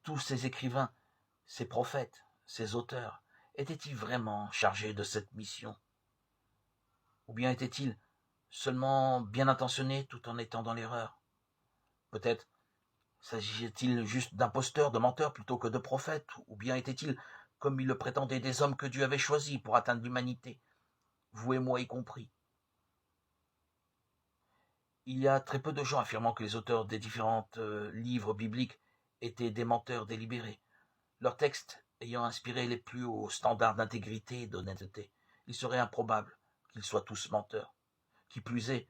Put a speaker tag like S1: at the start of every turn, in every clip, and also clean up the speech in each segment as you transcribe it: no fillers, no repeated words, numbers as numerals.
S1: tous ces écrivains, ces prophètes, ces auteurs, étaient-ils vraiment chargés de cette mission? Ou bien étaient-ils seulement bien intentionnés tout en étant dans l'erreur? Peut-être s'agissait-il juste d'imposteurs, de menteurs plutôt que de prophètes? Ou bien étaient-ils, comme ils le prétendaient, des hommes que Dieu avait choisis pour atteindre l'humanité, vous et moi y compris? Il y a très peu de gens affirmant que les auteurs des différents livres bibliques étaient des menteurs délibérés, leurs textes ayant inspiré les plus hauts standards d'intégrité et d'honnêteté. Il serait improbable qu'ils soient tous menteurs. Qui plus est,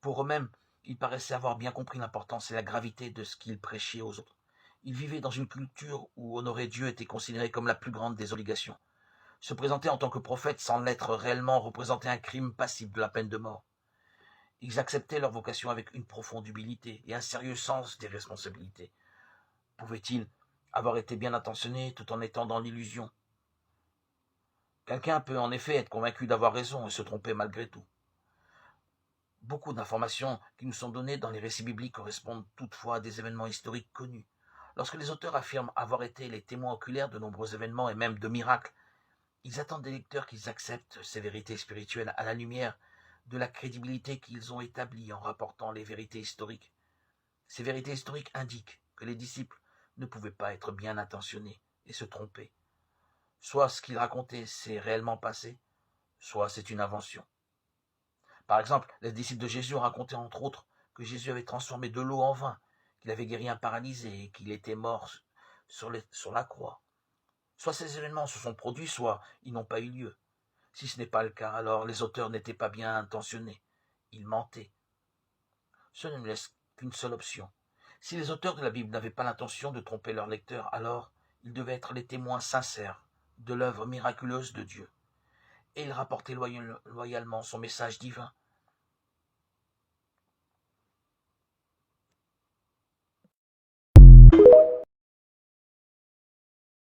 S1: pour eux-mêmes, ils paraissaient avoir bien compris l'importance et la gravité de ce qu'ils prêchaient aux autres. Ils vivaient dans une culture où honorer Dieu était considéré comme la plus grande des obligations. Se présenter en tant que prophète sans l'être réellement représentait un crime passible de la peine de mort. Ils acceptaient leur vocation avec une profonde humilité et un sérieux sens des responsabilités. Pouvaient-ils avoir été bien intentionnés tout en étant dans l'illusion? Quelqu'un peut en effet être convaincu d'avoir raison et se tromper malgré tout. Beaucoup d'informations qui nous sont données dans les récits bibliques correspondent toutefois à des événements historiques connus. Lorsque les auteurs affirment avoir été les témoins oculaires de nombreux événements et même de miracles, ils attendent des lecteurs qu'ils acceptent ces vérités spirituelles à la lumière de la crédibilité qu'ils ont établie en rapportant les vérités historiques. Ces vérités historiques indiquent que les disciples ne pouvaient pas être bien intentionnés et se tromper. Soit ce qu'ils racontaient s'est réellement passé, soit c'est une invention. Par exemple, les disciples de Jésus racontaient entre autres que Jésus avait transformé de l'eau en vin, qu'il avait guéri un paralysé et qu'il était mort sur la croix. Soit ces événements se sont produits, soit ils n'ont pas eu lieu. Si ce n'est pas le cas, alors les auteurs n'étaient pas bien intentionnés. Ils mentaient. Ce ne nous laisse qu'une seule option. Si les auteurs de la Bible n'avaient pas l'intention de tromper leurs lecteurs, alors ils devaient être les témoins sincères de l'œuvre miraculeuse de Dieu. Et ils rapportaient loyalement son message divin,